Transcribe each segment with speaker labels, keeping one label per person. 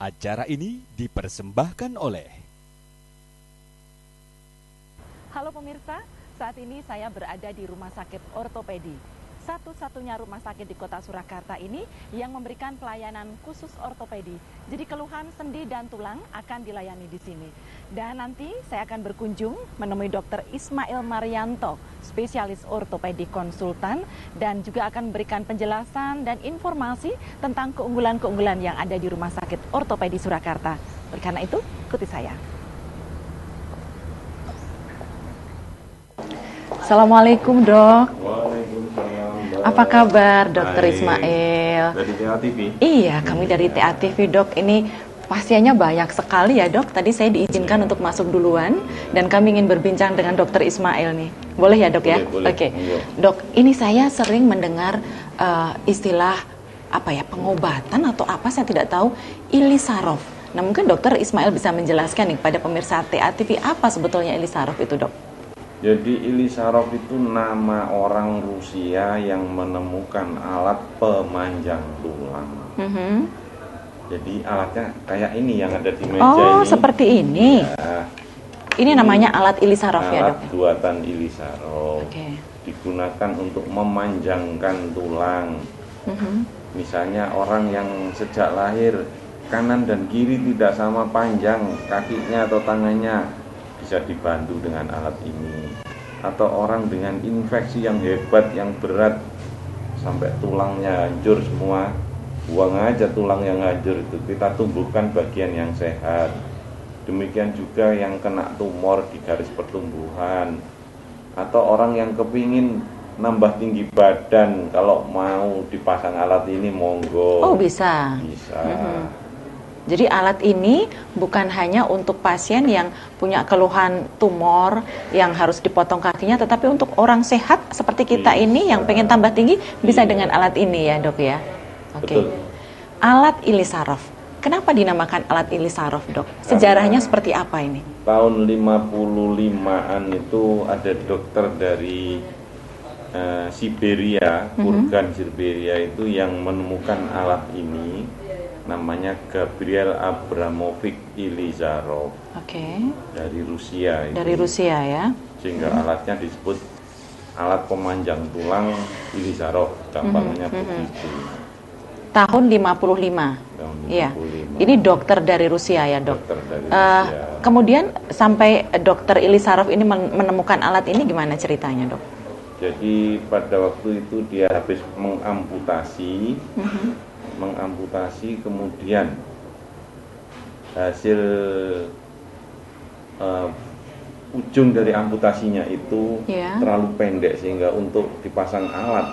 Speaker 1: Acara ini dipersembahkan oleh...
Speaker 2: Halo pemirsa, saat ini saya berada di Rumah Sakit Ortopedi. Satu-satunya rumah sakit di kota Surakarta ini yang memberikan pelayanan khusus ortopedi. Jadi keluhan sendi dan tulang akan dilayani di sini. Dan nanti saya akan berkunjung menemui Dr. Ismail Marianto, spesialis ortopedi konsultan, dan juga akan memberikan penjelasan dan informasi tentang keunggulan-keunggulan yang ada di Rumah Sakit Ortopedi Surakarta. Oleh karena itu, ikuti saya. Assalamualaikum, Dok.
Speaker 3: Waalaikumsalam.
Speaker 2: Apa kabar, Dokter Ismail?
Speaker 3: Dari TA TV?
Speaker 2: Iya, kami dari TA TV, Dok. Ini pasiennya banyak sekali ya, Dok. Tadi saya diizinkan untuk masuk duluan dan kami ingin berbincang dengan Dokter Ismail nih. Boleh ya, Dok ya?
Speaker 3: Boleh.
Speaker 2: Oke.
Speaker 3: Iya.
Speaker 2: Dok, ini saya sering mendengar istilah pengobatan atau apa saya tidak tahu, Ilisarov. Nah, mungkin Dokter Ismail bisa menjelaskan nih kepada pemirsa TA TV apa sebetulnya Ilisarov itu, Dok?
Speaker 3: Jadi Ilisarov itu nama orang Rusia yang menemukan alat pemanjang tulang. Jadi alatnya kayak ini yang ada di meja ini.
Speaker 2: Oh, seperti ini.
Speaker 3: Ya,
Speaker 2: ini namanya alat Ilisarov ya, Dok?
Speaker 3: Alat buatan Ilisarov.
Speaker 2: Oke.
Speaker 3: Digunakan untuk memanjangkan tulang. Misalnya orang yang sejak lahir kanan dan kiri tidak sama panjang kakinya atau tangannya, bisa dibantu dengan alat ini. Atau orang dengan infeksi yang hebat, yang berat, sampai tulangnya hancur semua, buang aja tulang yang hancur itu, kita tumbuhkan bagian yang sehat. Demikian juga yang kena tumor di garis pertumbuhan, atau orang yang kepingin nambah tinggi badan, kalau mau dipasang alat ini monggo.
Speaker 2: Oh, bisa.
Speaker 3: Bisa.
Speaker 2: Jadi alat ini bukan hanya untuk pasien yang punya keluhan tumor yang harus dipotong kakinya, tetapi untuk orang sehat seperti kita ini yang pengen tambah tinggi bisa dengan alat ini ya, Dok ya. Oke.
Speaker 3: Betul.
Speaker 2: Alat Ilisarov. Kenapa dinamakan alat Ilisarov, Dok? Sejarahnya seperti apa ini?
Speaker 3: Tahun 55-an itu ada dokter dari Siberia, Kurgan Siberia itu yang menemukan alat ini, namanya Gabriel Abramovich Ilisarov.
Speaker 2: Oke.
Speaker 3: Dari Rusia itu.
Speaker 2: Dari Rusia ya.
Speaker 3: Sehingga alatnya disebut alat pemanjang tulang Ilisarov, gampangnya begitu.
Speaker 2: Tahun 55.
Speaker 3: Tahun 55.
Speaker 2: Iya. Ini dokter dari Rusia ya, Dok.
Speaker 3: Dokter dari Rusia.
Speaker 2: Kemudian sampai dokter Ilisarov ini menemukan alat ini gimana ceritanya, Dok?
Speaker 3: Jadi pada waktu itu dia habis mengamputasi, kemudian hasil ujung dari amputasinya itu terlalu pendek sehingga untuk dipasang alat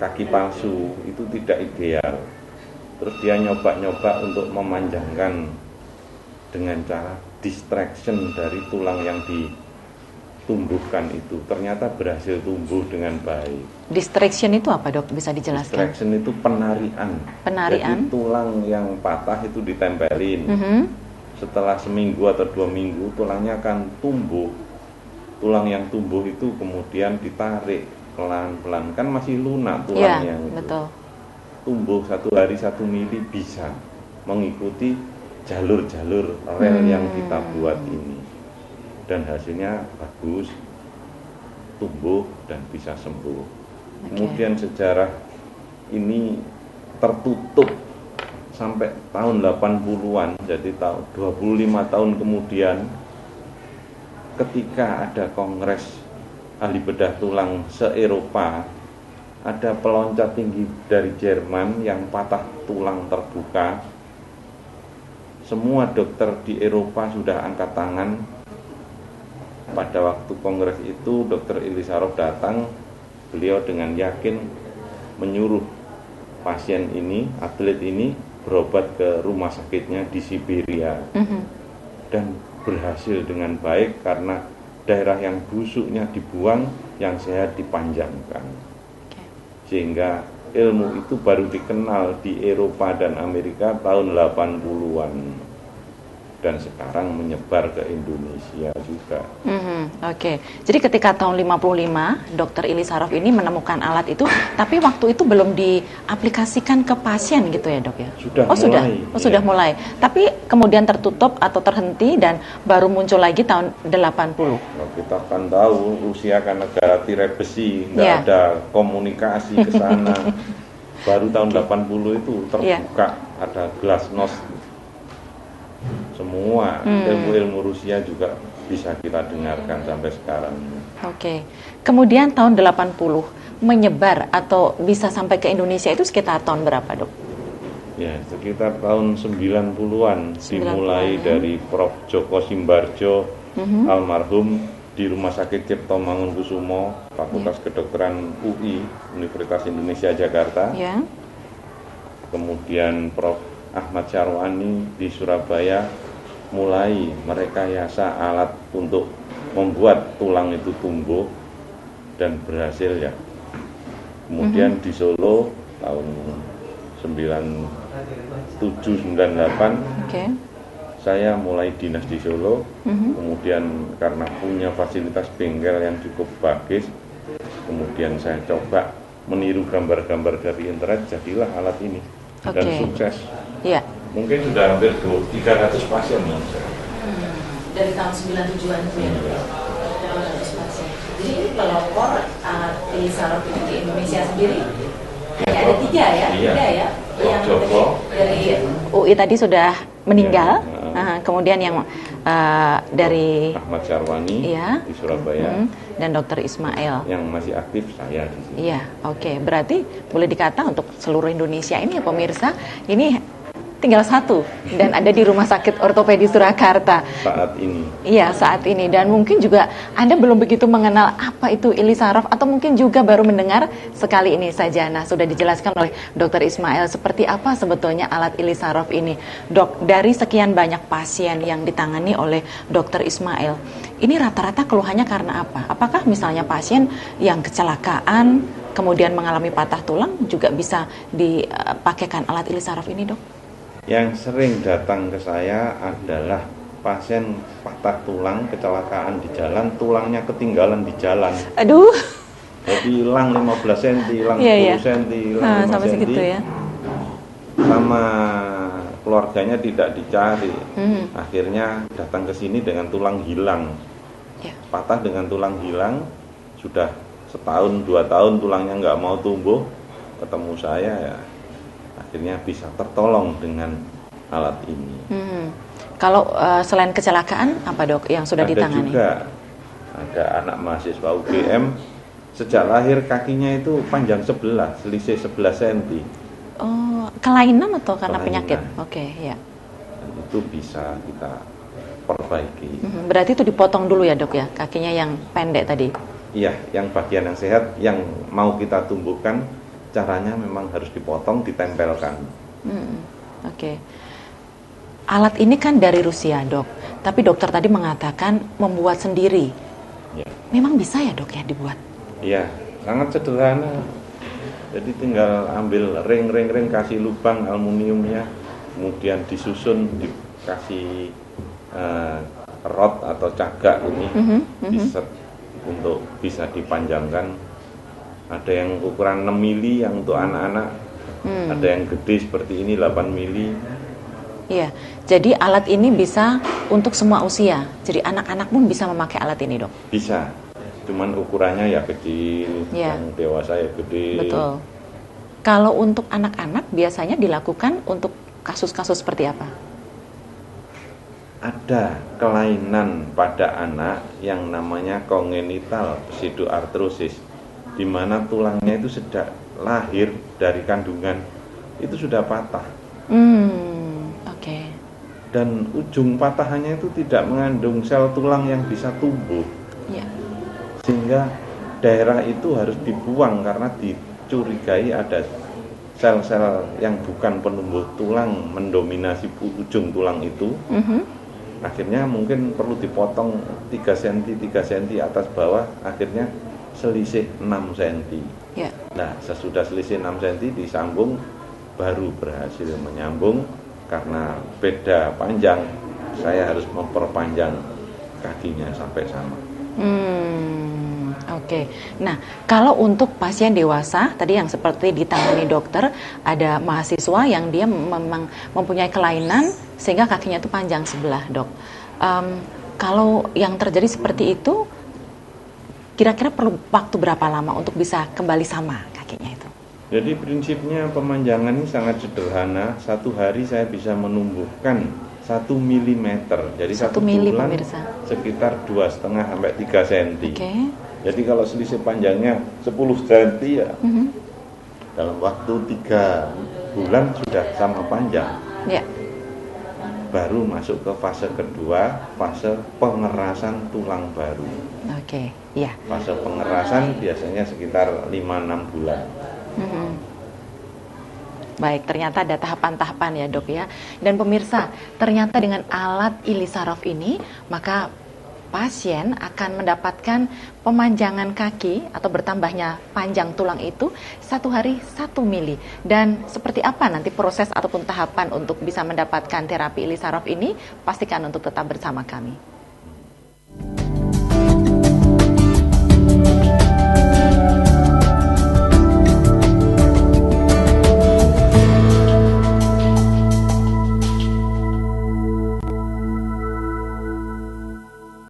Speaker 3: kaki palsu itu tidak ideal. Terus dia nyoba-nyoba untuk memanjangkan dengan cara distraction dari tulang yang ditumbuhkan itu, ternyata berhasil tumbuh dengan baik.
Speaker 2: Distraction itu apa, Dok? Bisa dijelaskan?
Speaker 3: Distraction itu penarian.
Speaker 2: Penarian.
Speaker 3: Jadi tulang yang patah itu ditempelin. Setelah seminggu atau 2 minggu tulangnya akan tumbuh. Tulang yang tumbuh itu kemudian ditarik pelan-pelan, kan masih lunak tulangnya.
Speaker 2: Iya, betul.
Speaker 3: Tumbuh 1 hari 1 mili bisa mengikuti jalur-jalur rel yang kita buat ini. Dan hasilnya bagus, tumbuh dan bisa sembuh. Kemudian sejarah ini tertutup sampai tahun 80-an, jadi 25 tahun kemudian ketika ada kongres ahli bedah tulang se-Eropa, ada peloncat tinggi dari Jerman yang patah tulang terbuka. Semua dokter di Eropa sudah angkat tangan. Pada waktu kongres itu Dr. Ilisarov datang, beliau dengan yakin menyuruh pasien ini, atlet ini berobat ke rumah sakitnya di Siberia. Dan berhasil dengan baik karena daerah yang busuknya dibuang, yang sehat dipanjangkan. Sehingga ilmu itu baru dikenal di Eropa dan Amerika tahun 80-an. dan sekarang menyebar ke Indonesia juga.
Speaker 2: Oke. Jadi ketika tahun 55, Dr. Ili Saraf ini menemukan alat itu, tapi waktu itu belum diaplikasikan ke pasien gitu ya, Dok ya?
Speaker 3: Sudah mulai.
Speaker 2: Sudah mulai. Tapi kemudian tertutup atau terhenti dan baru muncul lagi tahun 80.
Speaker 3: Nah, kita kan tahu Rusia kan negara tirai besi, nggak ada komunikasi ke sana. Baru tahun 80 itu terbuka, ada glasnost. Semua ilmu-ilmu Rusia juga bisa kita dengarkan sampai sekarang.
Speaker 2: Oke. Kemudian tahun 80 menyebar atau bisa sampai ke Indonesia itu sekitar tahun berapa, Dok?
Speaker 3: Ya, sekitar tahun 90-an dimulai dari Prof. Joko Simbarjo almarhum di Rumah Sakit Cipto Mangunkusumo, Fakultas Kedokteran UI, Universitas Indonesia Jakarta. Kemudian Prof. Ahmad Syarwani di Surabaya mulai merekayasa alat untuk membuat tulang itu tumbuh dan berhasil ya. Kemudian di Solo tahun 97-98 saya mulai dinas di Solo. Kemudian karena punya fasilitas bengkel yang cukup bagus, kemudian saya coba meniru gambar-gambar dari internet, jadilah alat ini dan sukses.
Speaker 2: Iya.
Speaker 3: Mungkin sudah hampir 300 pasien ya.
Speaker 2: Dari tahun 97-an itu ya. 300 pasien. Jadi ini pelopor alat Ili Saraf itu di Indonesia sendiri ada 3 ya?
Speaker 3: Iya.
Speaker 2: 3 ya. Yang
Speaker 3: Joko
Speaker 2: dari UI tadi sudah meninggal. Kemudian yang dari
Speaker 3: Ahmad Syarwani di Surabaya
Speaker 2: dan Dr. Ismail
Speaker 3: yang masih aktif saya di sini.
Speaker 2: Iya, oke. Berarti boleh dikata untuk seluruh Indonesia ini ya pemirsa, ini tinggal satu dan ada di Rumah Sakit Ortopedi Surakarta
Speaker 3: saat ini.
Speaker 2: Iya, saat ini. Dan mungkin juga Anda belum begitu mengenal apa itu Ili Saraf atau mungkin juga baru mendengar sekali ini saja. Nah, sudah dijelaskan oleh Dr. Ismail seperti apa sebetulnya alat Ili Saraf ini. Dok, dari sekian banyak pasien yang ditangani oleh Dr. Ismail, ini rata-rata keluhannya karena apa? Apakah misalnya pasien yang kecelakaan kemudian mengalami patah tulang juga bisa dipakaikan alat Ili Saraf ini, Dok?
Speaker 3: Yang sering datang ke saya adalah pasien patah tulang, kecelakaan di jalan, tulangnya ketinggalan di jalan.
Speaker 2: Aduh.
Speaker 3: Jadi hilang 15 cm, hilang 10 cm, hilang 5 cm.
Speaker 2: Segitu ya.
Speaker 3: Sama keluarganya tidak dicari. Akhirnya datang ke sini dengan tulang hilang. Patah dengan tulang hilang, sudah setahun, 2 tahun tulangnya nggak mau tumbuh, ketemu saya ya. Akhirnya bisa tertolong dengan alat ini.
Speaker 2: Kalau selain kecelakaan, apa dok yang sudah ditangani?
Speaker 3: Ada anak mahasiswa UGM, sejak lahir kakinya itu panjang sebelah, selisih 11 cm.
Speaker 2: Oh, kelainan atau karena penyakit? Oke, ya.
Speaker 3: Dan itu bisa kita perbaiki.
Speaker 2: Berarti itu dipotong dulu ya dok ya, kakinya yang pendek tadi?
Speaker 3: Iya, yang bagian yang sehat, yang mau kita tumbuhkan, caranya memang harus dipotong, ditempelkan.
Speaker 2: Oke. Alat ini kan dari Rusia, dok. Tapi dokter tadi mengatakan membuat sendiri.
Speaker 3: Ya.
Speaker 2: Memang bisa ya, dok ya, dibuat?
Speaker 3: Iya, sangat sederhana. Jadi tinggal ambil ring, kasih lubang aluminiumnya, kemudian disusun, dikasih rod atau cagak ini, diset untuk bisa dipanjangkan. Ada yang ukuran 6 mili yang untuk anak-anak, ada yang gede seperti ini 8 mili.
Speaker 2: Iya, jadi alat ini bisa untuk semua usia. Jadi anak-anak pun bisa memakai alat ini, dok?
Speaker 3: Bisa, cuman ukurannya ya kecil, yang dewasa ya gede.
Speaker 2: Betul. Kalau untuk anak-anak biasanya dilakukan untuk kasus-kasus seperti apa?
Speaker 3: Ada kelainan pada anak yang namanya kongenital pseudoartrosis, di mana tulangnya itu sejak lahir dari kandungan itu sudah patah.
Speaker 2: Oke.
Speaker 3: Dan ujung patahannya itu tidak mengandung sel tulang yang bisa tumbuh. Sehingga daerah itu harus dibuang karena dicurigai ada sel-sel yang bukan penumbuh tulang mendominasi ujung tulang itu. Akhirnya mungkin perlu dipotong 3 cm atas bawah, akhirnya selisih 6 cm. Nah, sesudah selisih 6 cm disambung, baru berhasil menyambung karena beda panjang saya harus memperpanjang kakinya sampai sama.
Speaker 2: Oke. Nah, kalau untuk pasien dewasa, tadi yang seperti ditangani dokter, ada mahasiswa yang dia memang mempunyai kelainan sehingga kakinya itu panjang sebelah, dok. Kalau yang terjadi seperti itu, kira-kira perlu waktu berapa lama untuk bisa kembali sama kakinya itu?
Speaker 3: Jadi prinsipnya pemanjangan ini sangat sederhana. Satu hari saya bisa menumbuhkan 1 mm. Jadi 1
Speaker 2: mili,
Speaker 3: tulang
Speaker 2: pemirsa.
Speaker 3: sekitar 2,5 sampai 3 cm.
Speaker 2: Oke.
Speaker 3: Jadi kalau selisih panjangnya 10 cm ya, dalam waktu 3 bulan sudah sama panjang.
Speaker 2: Ya.
Speaker 3: Baru masuk ke fase kedua, fase pengerasan tulang baru.
Speaker 2: Oke. Ya.
Speaker 3: Fase pengerasan biasanya sekitar 5-6 bulan.
Speaker 2: Baik, ternyata ada tahapan-tahapan ya, dok ya. Dan pemirsa, ternyata dengan alat Ilisarov ini, maka pasien akan mendapatkan pemanjangan kaki atau bertambahnya panjang tulang itu 1 hari 1 mili. Dan seperti apa nanti proses ataupun tahapan untuk bisa mendapatkan terapi Ilisarov ini, pastikan untuk tetap bersama kami.